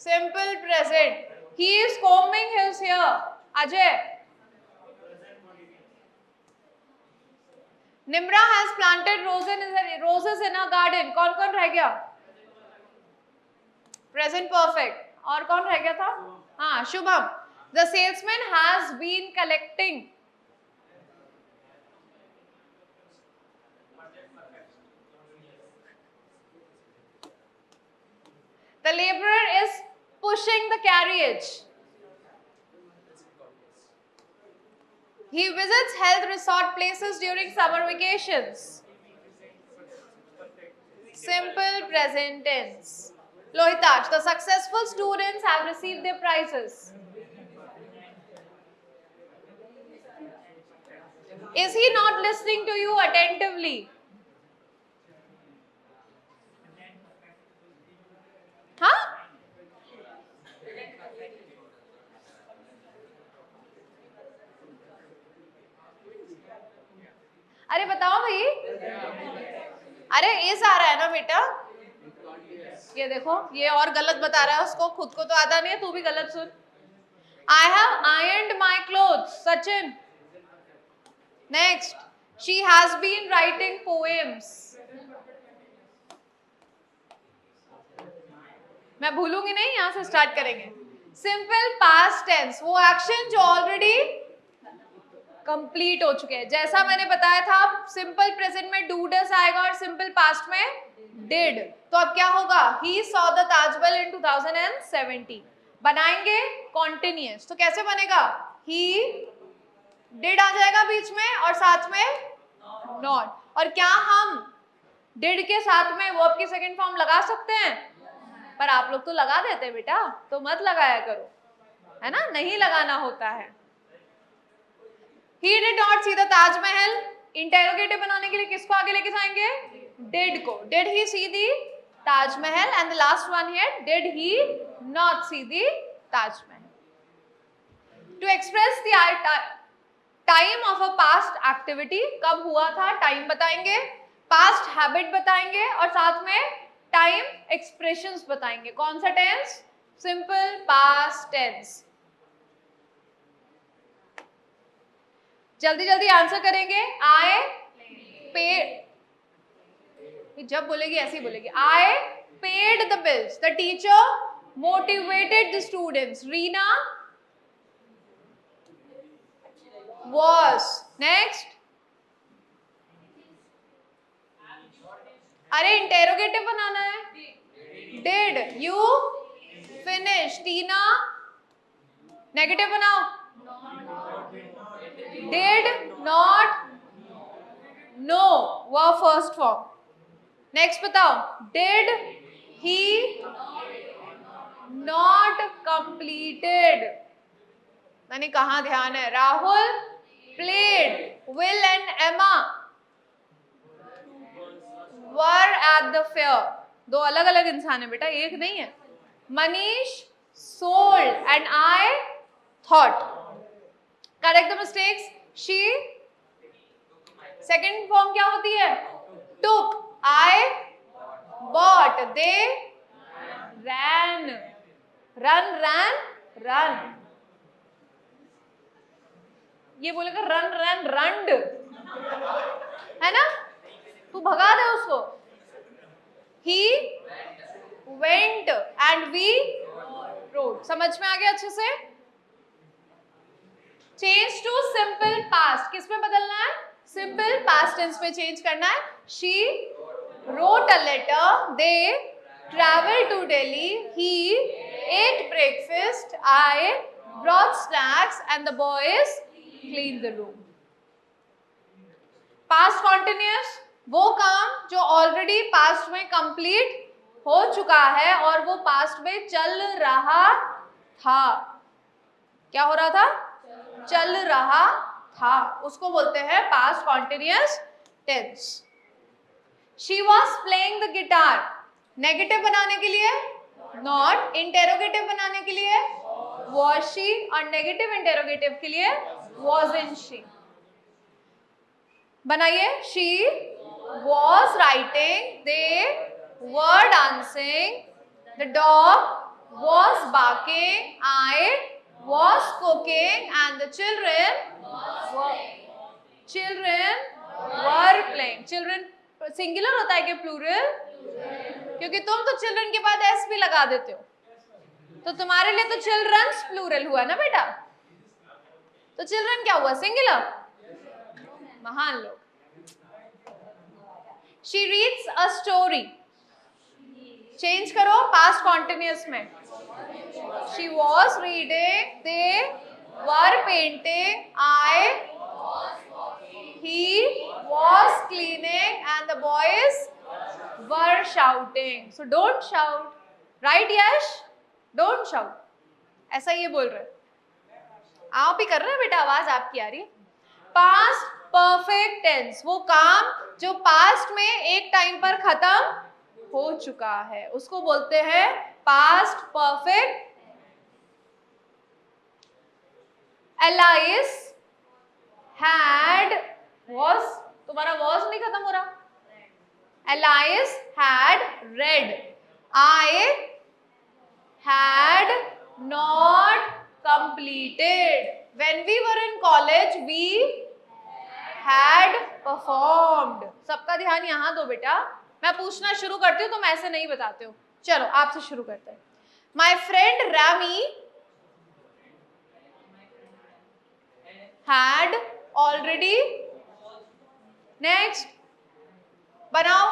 Simple present. He is combing his hair. Ajay. Nimra has planted roses in her garden. कौन कौन रह गया? Present perfect. और कौन रह गया था? हाँ, Shubham. The salesman has been collecting. The laborer is pushing the carriage. He visits health resort places during summer vacations. Simple present tense. Lohitash, the successful students have received their prizes. Is he not listening to you attentively? हाँ? अरे बताओ भाई. अरे इस आ रहा है ना बेटा. ये देखो, ये और गलत बता रहा है. उसको खुद को तो आता नहीं है. तू भी गलत सुन. I have ironed my clothes. Sachin. Next. She has been writing poems. मैं भूलूंगी नहीं. यहां से स्टार्ट करेंगे. सिंपल पास्ट टेंस, वो एक्शन जो ऑलरेडी कंप्लीट हो चुके हैं. जैसा मैंने बताया था, सिंपल प्रेजेंट में डू डस आएगा और सिंपल पास्ट में डिड. तो अब क्या होगा? ही सॉ द ताजमहल इन 2017. बनाएंगे कॉन्टिन्यूअस. तो कैसे बनेगा? ही डिड आ जाएगा बीच में और साथ में नॉट. और क्या हम डिड के साथ में वर्ब की सेकंड फॉर्म लगा सकते हैं? पर आप लोग तो लगा देते बेटा, तो मत लगाया करो, है ना. नहीं लगाना होता है. He did not see the Taj Mahal. Interrogative बनाने के लिए किसको आगे लेके जाएंगे? Did को. Did he see the Taj Mahal? And the last one here, did he not see the Taj Mahal? To express the time of a past activity, कब हुआ था टाइम बताएंगे, past habit बताएंगे और साथ में टाइम एक्सप्रेशंस बताएंगे। कौन सा टेंस? Simple past tense. जल्दी जल्दी आंसर करेंगे। आई पेड, जब बोलेगी ऐसे ही बोलेगी। I paid the bills, the teacher motivated the students, Reena was। Next, अरे इंटेरोगेटिव बनाना है। Did you finish, Tina negative बनाओ। डिड नॉट नो, वो फर्स्ट फॉर्म। नेक्स्ट बताओ, डिड ही नॉट कंप्लीटेड, मैंने कहा ध्यान है। राहुल प्लेड, विल एंड एमा वर एट द फेयर, दो अलग अलग इंसान है बेटा, एक नहीं है। Manish sold and I thought. Correct the mistakes. She, second form क्या होती है? Took, I bought, they ran, run ran run, ये बोलेगा रन रन रंड, है ना? तू भगा दे उसको। He went and we rode। समझ में आ गया अच्छे से? चेंज टू सिंपल पास्ट, किस में बदलना है? सिंपल पास्ट टेंस में चेंज करना है। She wrote a letter, they traveled to Delhi, he ate breakfast, I brought snacks and the boys cleaned the room। Past continuous, वो काम जो ऑलरेडी पास्ट में कंप्लीट हो चुका है और वो पास्ट में चल रहा था। क्या हो रहा था? चल रहा था, उसको बोलते हैं past continuous tense. She was playing the guitar, negative बनाने के लिए नॉट, इंटेरोगेटिव बनाने के लिए वॉज शी, और नेगेटिव इंटेरोगेटिव के लिए वॉजंट शी। बनाइए। She was writing, they were dancing, the dog was barking, I was cooking and the children were playing. Children singular होता है कि प्लूरल? क्योंकि तुम तो चिल्ड्रन के बाद एस भी लगा देते हो, तो तुम्हारे लिए तो चिल्ड्रंस प्लूरल हुआ ना बेटा। तो चिल्ड्रन क्या हुआ? सिंगुलर। महान लोग। She reads a story, change करो पास्ट कॉन्टिन्यूअस में। She was reading, they were painting, he was cleaning and the boys were shouting। So don't shout, right Yash? Don't shout, ऐसा ये बोल रहे। आप ही कर रहे हैं बेटा, आवाज आपकी आ रही है। पास्ट परफेक्ट टेंस, वो काम जो पास्ट में एक टाइम पर खत्म हो चुका है, उसको बोलते हैं past perfect. Alias had was, तुम्हारा वॉज नहीं खत्म हो रहा। Alias had read, I had not completed, when we were in college we had performed। सबका ध्यान यहाँ दो बेटा, मैं पूछना शुरू करती हूँ, तुम ऐसे नहीं बताते हो। चलो आपसे शुरू करते हैं। My friend Rami had already, next बनाओ,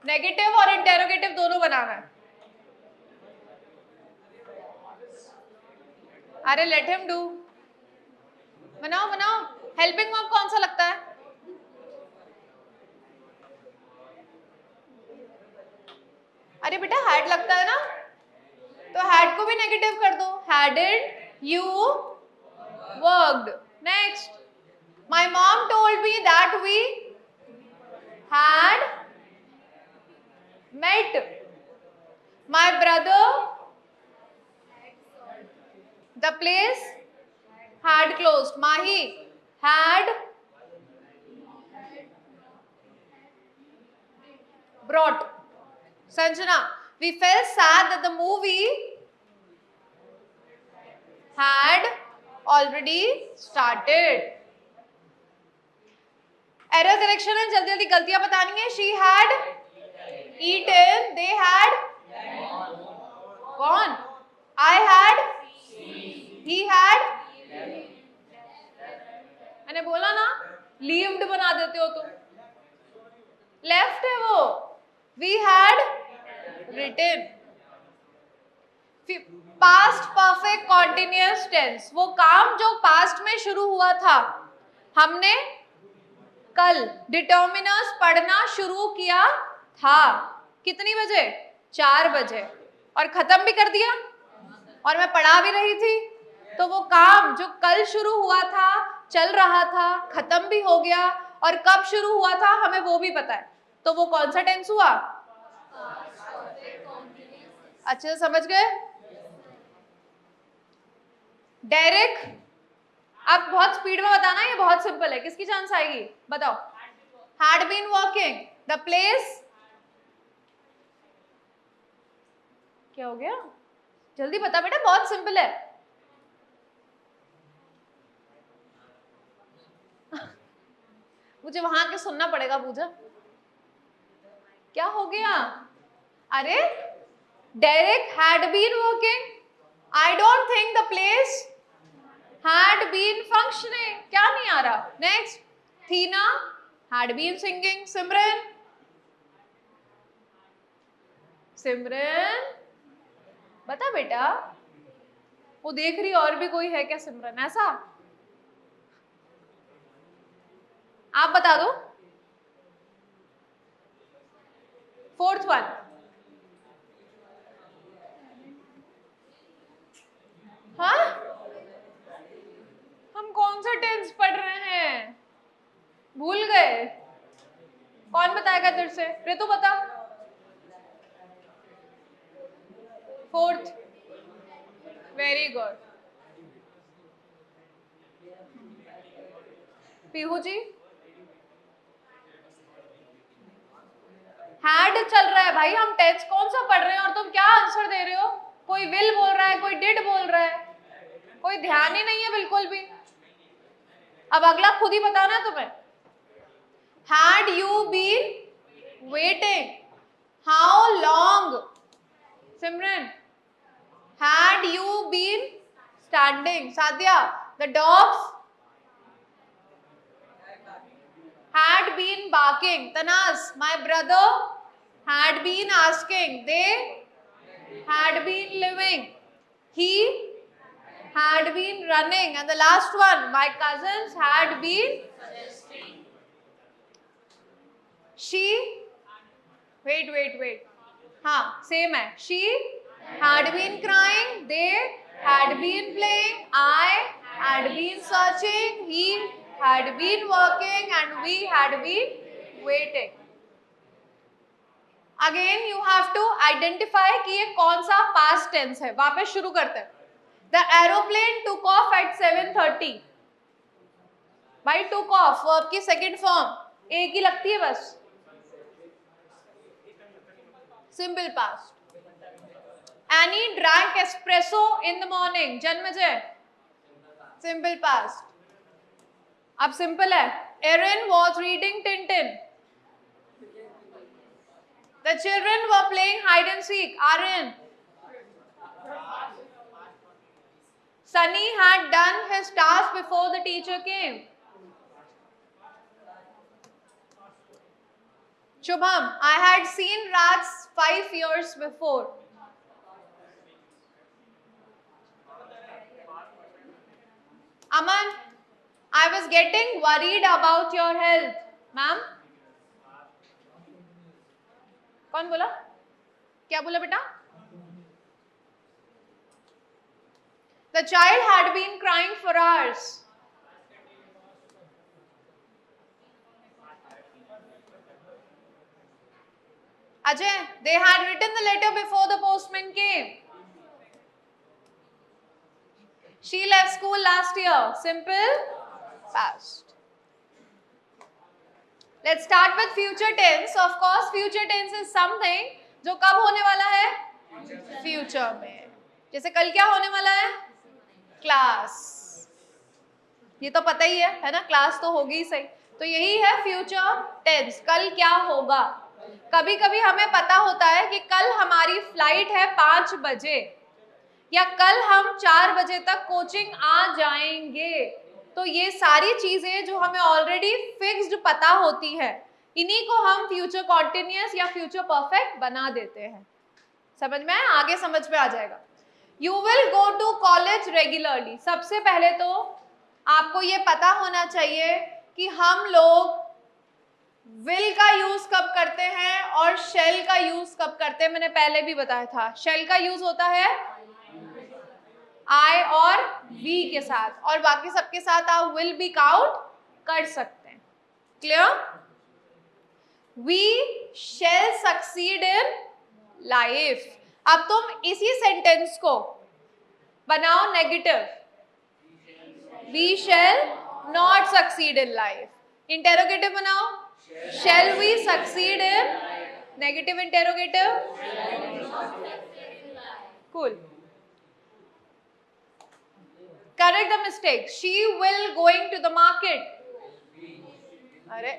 नेगेटिव और इंटेरोगेटिव दोनों बनाना है। अरे लेट हिम डू, बनाओ बनाओ। हेल्पिंग वर्ब कौन सा लगता है? अरे बेटा हैड लगता है ना, तो हैड को भी नेगेटिव कर दो। Hadn't you worked. Next, my mom told me that we had met, my brother the place had closed, Mahi had brought। Sanjana, we felt sad that the movie had already started. Error correction है, जल्दी जल्दी गलतियां बतानी है. She had eaten, they had gone, I had, he had, मैंने बोला ना लीव्ड बना देते हो तुम. लेफ्ट है वो. We had written. Past perfect continuous tense, वो काम जो पास्ट में शुरू हुआ था, हमने कल डिटर्मिनर्स पढ़ना शुरू किया था. कितनी बजे? 4 बजे. और खत्म भी कर दिया, और मैं पढ़ा भी रही थी. तो वो काम जो कल शुरू हुआ था, चल रहा था, खत्म भी हो गया, और कब शुरू हुआ था हमें वो भी पता है. तो वो कौन सा टेंस हुआ? अच्छे से समझ गए? डेरिक, अब बहुत स्पीड में बताना, ये बहुत सिंपल है. किसकी चांस आएगी बताओ? Had been working. The place, क्या हो गया? जल्दी बता बेटा, बहुत सिंपल है. मुझे वहां के सुनना पड़ेगा. पूजा, क्या हो गया? अरे Derrick had been working. I don't think the place had been functioning. क्या नहीं आ रहा? Next, Tina had been singing. सिमरन बता बेटा, वो देख रही और भी कोई है क्या सिमरन? ऐसा आप बता दो. 4th one, हाँ, हम कौन सा टेंस पढ़ रहे हैं? भूल गए? कौन बताएगा इधर से? ऋतु बता. 4th, very good. Pihu ji, had चल रहा है भाई, हम टेंस कौन सा पढ़ रहे हैं और तुम क्या आंसर दे रहे हो? कोई विल बोल रहा है, कोई डिड बोल रहा है, कोई ध्यान ही नहीं है बिल्कुल भी. अब अगला खुद ही बताना है तुम्हें. Had you been waiting? How long? Simran, had you been standing? Sadhya, the dogs had been barking. Tanas, my brother had been asking. They had been living. He had been running. And the last one, my cousins had been suggesting. She, wait. हाँ, same है. She had been crying. They had been playing. I had been searching. He had been working. And we had been waiting. Again, you have to identify कि ये कौन सा past tense है. वापस शुरू करते हैं. The aeroplane took off at 7:30. भाई took off verb की second form एक ही लगती है बस. Simple past. Annie drank espresso in the morning. Janmejay, simple past. अब simple है. Erin was reading Tintin. The children were playing hide and seek. Aryan. Sunny had done his task before the teacher came. Shubham, I had seen rats 5 years before. Aman, I was getting worried about your health. Ma'am? कौन बोला? क्या बोला बेटा? The child had been crying for hours. Ajay, they had written the letter before the postman came. She left school last year. Simple past. Let's start with future tense. Of course, future tense is something जो कब होने वाला है, फ्यूचर में। जैसे कल क्या होने वाला है, क्लास, ये तो पता ही है ना, क्लास तो होगी ही सही। तो यही है फ्यूचर टेंस, कल क्या होगा। कभी कभी हमें पता होता है कि कल हमारी फ्लाइट है 5 बजे या कल हम 4 बजे तक कोचिंग आ जाएंगे। तो ये सारी चीजें जो हमें ऑलरेडी फिक्स्ड पता होती है, इन्हीं को हम फ्यूचर कॉन्टिन्यूअस या फ्यूचर परफेक्ट बना देते हैं। समझ में आया, आगे समझ में आ जाएगा। You will go to college regularly, सबसे पहले तो आपको ये पता होना चाहिए कि हम लोग विल का यूज कब करते हैं और शेल का यूज कब करते हैं। मैंने पहले भी बताया था, शेल का यूज होता है आई और वी के साथ, और बाकी सबके साथ आप विल भी काउंट कर सकते हैं। Clear? We shall succeed in life. अब तुम इसी सेंटेंस को बनाओ negative, we shall not succeed in life. Interrogative बनाओ, shall we succeed in, negative interrogative, cool. Correct the mistake. She will going to the market. अरे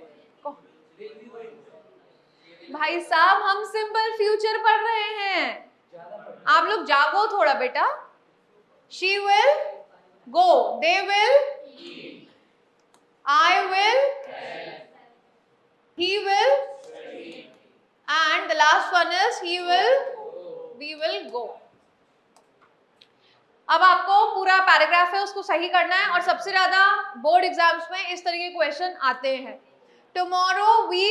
भाई साहब, हम सिंपल फ्यूचर पढ़ रहे हैं, आप लोग जागो थोड़ा बेटा। She will go, they will, I will, he will, and the last one is he will, we will go. अब आपको पूरा पैराग्राफ है उसको सही करना है, और सबसे ज्यादा बोर्ड एग्जाम्स में इस तरह के क्वेश्चन आते हैं। Tomorrow we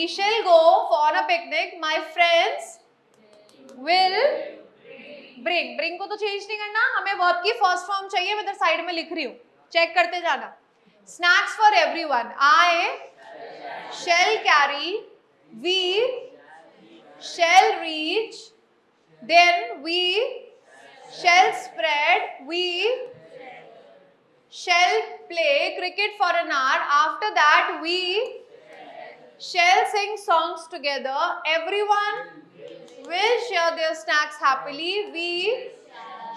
shall go for a picnic, my friends will bring को तो चेंज नहीं करना, हमें वर्ब की फर्स्ट फॉर्म चाहिए, मैं इधर साइड में लिख रही हूँ, चेक करते जाना। Snacks for everyone, I shall carry, we shall reach, then we shall spread, we shall play cricket for an hour, after that we shall sing songs together, everyone will share their snacks happily, we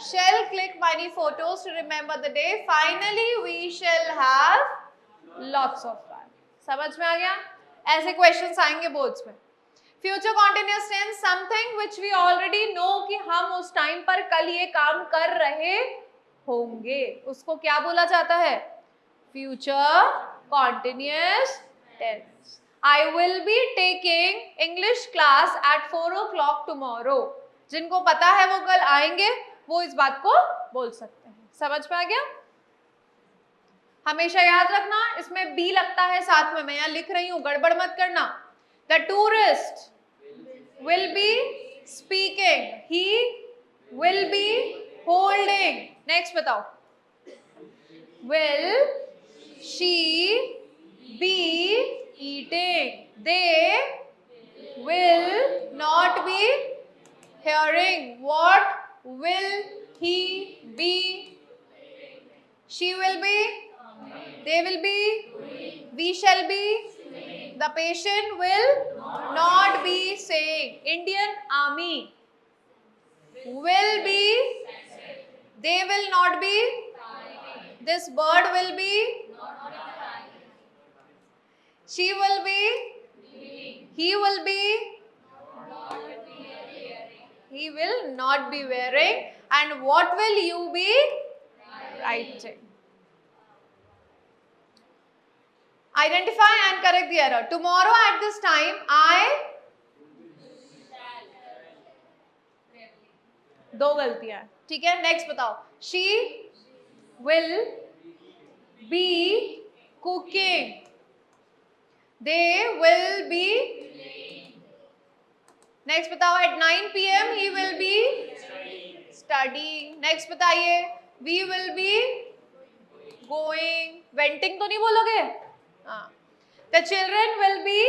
shall click many photos to remember the day, finally we shall have lots of fun। समझ में आ गया? ऐसे क्वेश्चंस आएंगे बोर्ड्स में। Future continuous tense, something which we already know कि हम उस टाइम पर कल ये काम कर रहे होंगे, उसको क्या बोला जाता है? Future continuous tense. I will be taking English class at 4 o'clock tomorrow। जिनको पता है वो कल आएंगे, वो इस बात को बोल सकते हैं। समझ में आ गया? हमेशा याद रखना, इसमें बी लगता है साथ में, मैं यहाँ लिख रही हूँ, गड़बड़ मत करना। The tourist will be speaking, he will be holding। Next बताओ, will she be eating, they will not be hearing, what will he be, she will be, they will be, we shall be, the patient will not be saying, Indian army will be, they will not be, this bird will be, she will be, he will be, he will not be wearing, and what will you be writing? Identify and correct the error. Tomorrow at this time I, दो गलतियां, ठीक है। नेक्स्ट बताओ, she will be cooking, they will be, next बताओ, at 9 PM he will be studying। Next बताइए, we will be going, venting तो नहीं बोलोगे? हाँ, the children will be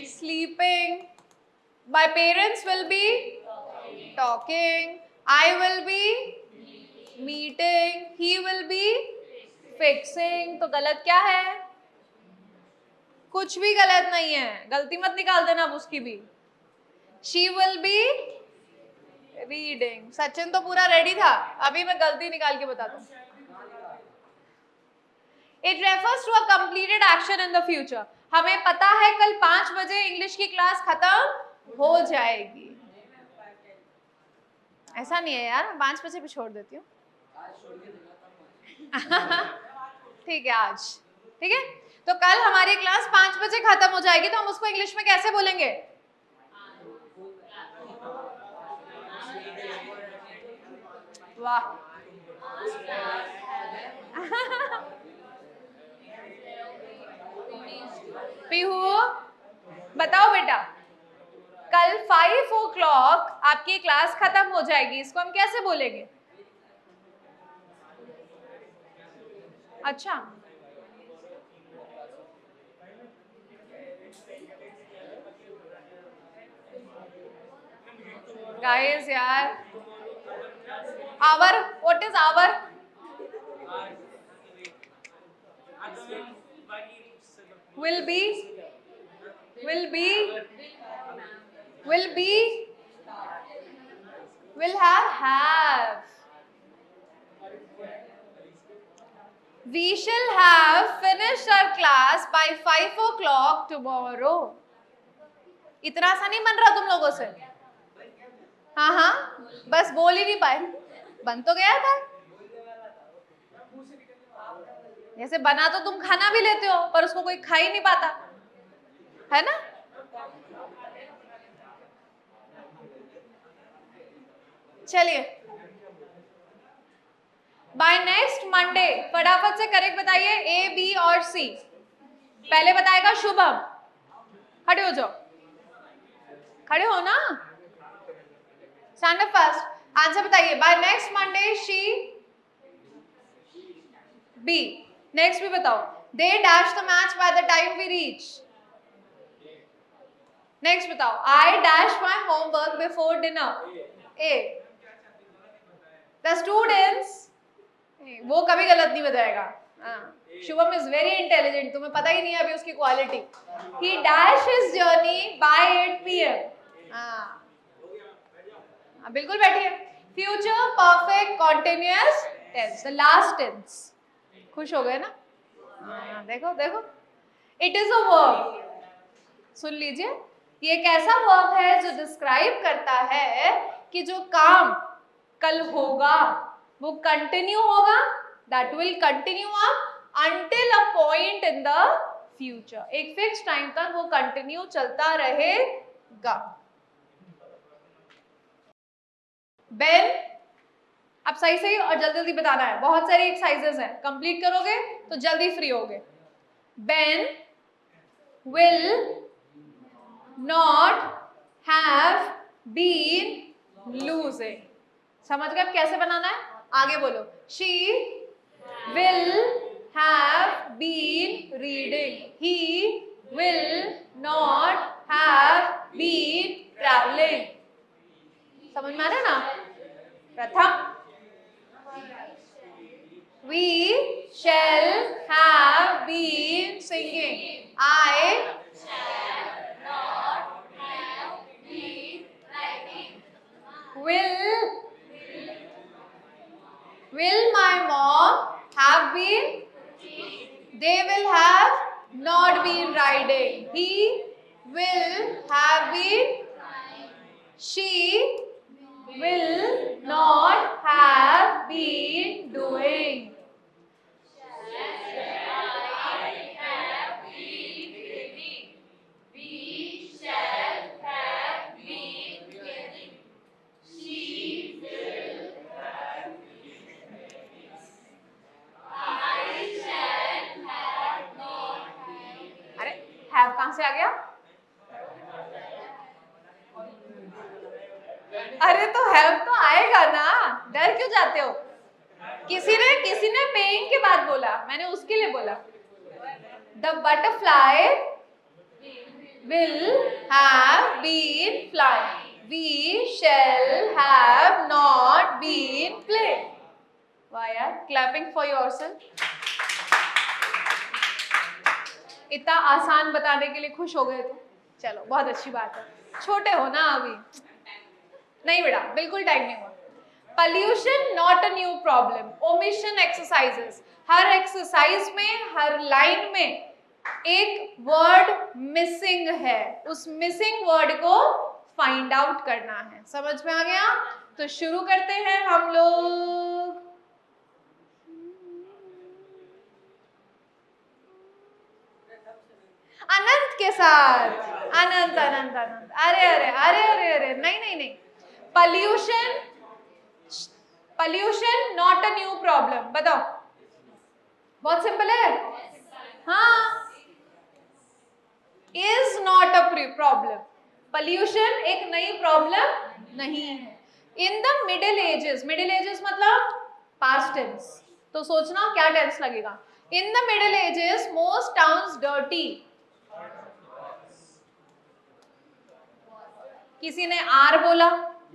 sleeping, my parents will be talking, I will be meeting, he will be fixing तो गलत क्या है? कुछ भी गलत नहीं है, गलती मत निकाल देना अब उसकी भी। She will be reading. Sachin तो पूरा रेडी था, अभी मैं गलती निकाल के बताता हूँ। It refers to a completed action in the future. हमें पता है कल 5 बजे इंग्लिश की क्लास खत्म हो जाएगी। ऐसा नहीं है यार, 5 बजे भी छोड़ देती हूँ। ठीक है आज, ठीक है। तो कल हमारी क्लास 5 बजे खत्म हो जाएगी, तो हम उसको इंग्लिश में कैसे बोलेंगे? वाह पीहू बताओ बेटा, कल 5 o'clock आपकी क्लास खत्म हो जाएगी, इसको हम कैसे बोलेंगे? अच्छा गाइस यार, hour, what is hour? will be will be will be will have we shall have finished our class by 5 o'clock tomorrow। इतना आसान नहीं बन रहा तुम लोगों से? हाँ हाँ, बस बोल ही नहीं पाए, बन तो गया था। जैसे बना तो तुम खाना भी लेते हो, पर उसको कोई खा ही नहीं पाता है ना। चलिए, बाय नेक्स्ट मंडे फटाफट से करेक्ट बताइए, ए बी और सी। पहले बताएगा शुभम, खड़े हो जाओ, खड़े हो ना, स्टैंड अप फर्स्ट। आंसर बताइए, by next Monday she be. Next भी बताओ, they dash the match by the time we reach. Next बताओ, I dash my homework before dinner. A. The students, वो कभी गलत नहीं बताएगा। शुभम इज वेरी इंटेलिजेंट, तुम्हें पता ही नहीं है अभी उसकी quality. He dash his journey by 8 PM। बिल्कुल बैठिए। Future perfect continuous tense, the last tense. खुश हो गए ना? देखो देखो, इट इज अ वर्ब। सुन लीजिए, ये एक ऐसा वर्ब है जो डिस्क्राइब करता है कि जो काम कल होगा वो कंटिन्यू होगा, that will continue up until a point in the future. एक फिक्स टाइम तक वो कंटिन्यू चलता रहेगा। बेन, अब सही सही और जल्दी जल्दी बताना है, बहुत सारी एक्सरसाइजेस हैं, कंप्लीट करोगे तो जल्दी फ्री होगे। Ben will not have been losing. समझ गए अब कैसे बनाना है? आगे बोलो, she will have been reading, he will not have been travelling. समझ में आ रहा है ना? प्रथम, we shall have been singing, I shall not have been writing, will my mom have been, they will have not been riding, he will have been, she will not have been doing, have कहां से आ गया? अरे तो हैव तो आएगा ना, डर क्यों जाते हो? किसी ने पेइंग के बाद बोला, मैंने उसके लिए बोला। The butterfly will have been flying, we shall have not been playing. वाह यार, क्लैपिंग फॉर योरसेल्फ। इतना आसान बताने के लिए खुश हो गए तो चलो बहुत अच्छी बात है, छोटे हो ना अभी। नहीं बेटा बिल्कुल टाइम नहीं हुआ। Pollution not a new problem, omission exercises, her exercise में हर लाइन में एक वर्ड मिसिंग है, उस मिसिंग वर्ड को फाइंड आउट करना है। समझ में आ गया? तो शुरू करते हैं हम लोग। अनंत के साथ। अनंत अनंत अनंत, अरे अरे अरे अरे अरे नहीं नहीं नहीं, pollution pollution not a new problem, बताओ। बहुत सिंपल है। हाँ, is not a problem, pollution एक नई प्रॉब्लम नहीं है। In the middle ages, middle ages मतलब पास्ट टेंस, तो सोचना क्या टेंस लगेगा। In the middle ages most towns dirty, किसी ने आर बोला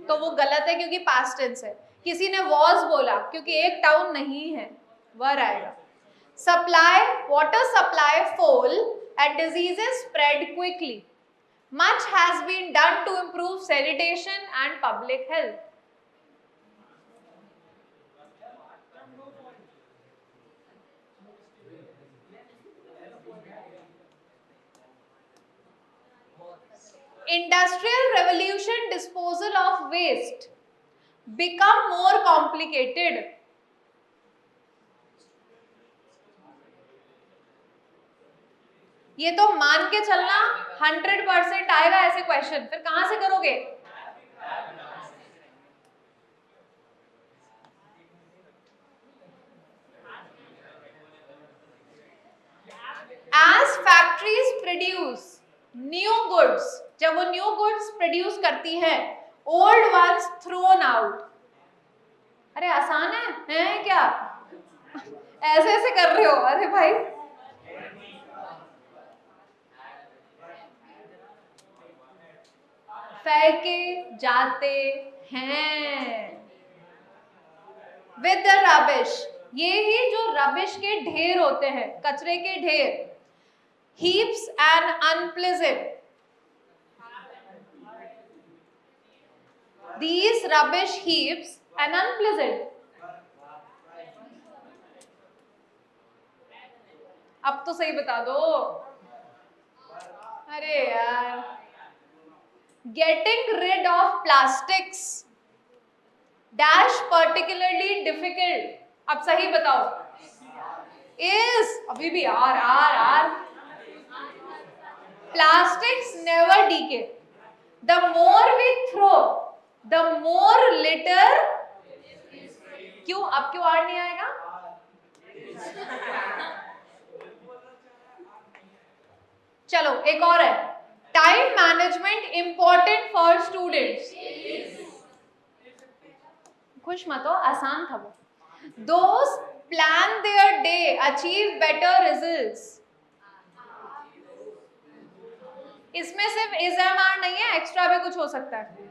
तो वो गलत है क्योंकि पास्ट टेंस है। किसी ने वॉज बोला क्योंकि एक टाउन नहीं है, वर आएगा। Supply, water supply full and diseases spread quickly, much has been done to improve sanitation and public health. Industrial revolution, disposal of waste become more complicated. ये तो मान के चलना 100% आएगा ऐसे क्वेश्चन, फिर कहां से करोगे? As factories produce new goods, जब वो न्यू गुड्स प्रोड्यूस करती है, ओल्ड वंस थ्रोन आउट। अरे आसान है क्या? ऐसे ऐसे कर रहे हो, अरे भाई फेंके जाते हैं। विद द रबिश, ये ही जो रबिश के ढेर होते हैं, कचरे के ढेर, heaps and unpleasant, these rubbish heaps and unpleasant. अब तो सही बता दो। अरे यार, getting rid of plastics dash particularly difficult, अब सही बताओ। is, अभी भी are plastics never decay, the more we throw the more litter, क्यों अब क्यों आर नहीं आएगा? चलो एक और है, time management important for students. खुश मत हो, आसान था वो। दोस्त plan their day achieve better results, इसमें सिर्फ इज एम आर नहीं है, एक्स्ट्रा भी कुछ हो सकता है।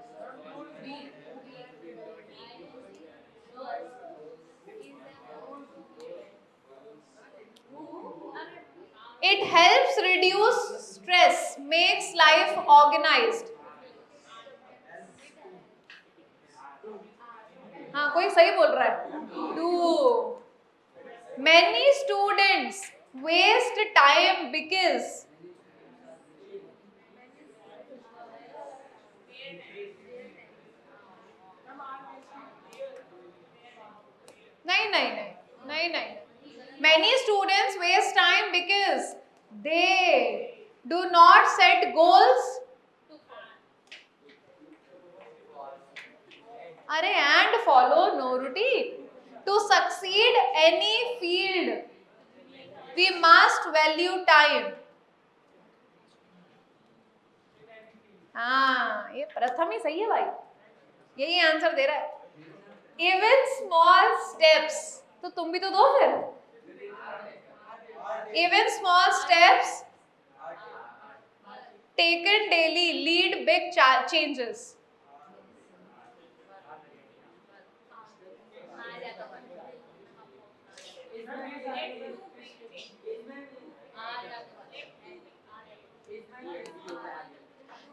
It helps reduce stress, makes life organized. हाँ कोई सही बोल रहा है। Do many students waste time because नहीं, many students waste time because they do not set goals, अरे and follow no routine. To succeed any field we must value time. हाँ ये प्रथम ही सही है भाई, यही आंसर दे रहा है। Even small steps, तो तुम भी तो दो फिर। Even small steps taken daily lead big changes.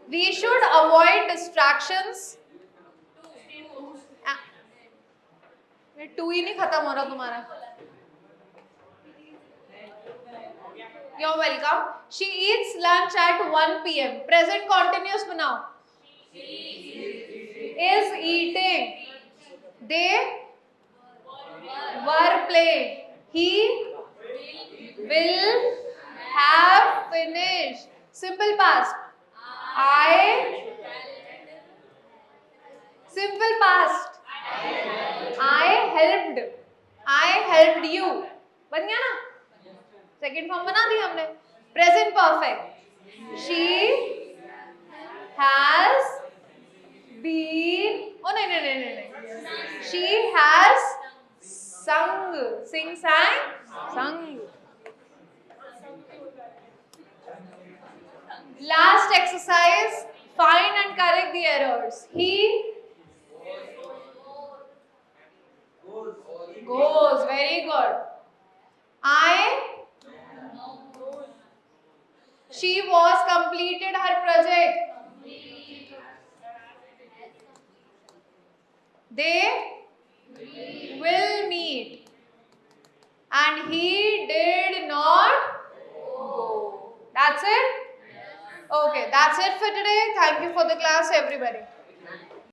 We should avoid distractions. ये 2 ही नहीं खत्म हो रहा तुम्हारा. You're welcome. She eats lunch at 1 p.m. Present continuous बनाओ. Is eating. They were playing. He will have finished. Simple past. Simple past. I helped you. बन गया ना? सेकेंड फॉर्म बना दी हमने. Present perfect. She has been. Oh नहीं. She has sung. Sing, sang, sung. Last exercise. Find and correct the errors. He goes. Very good. She was completed her project. They will meet. And he did not go. That's it? Okay, that's it for today. Thank you for the class, everybody.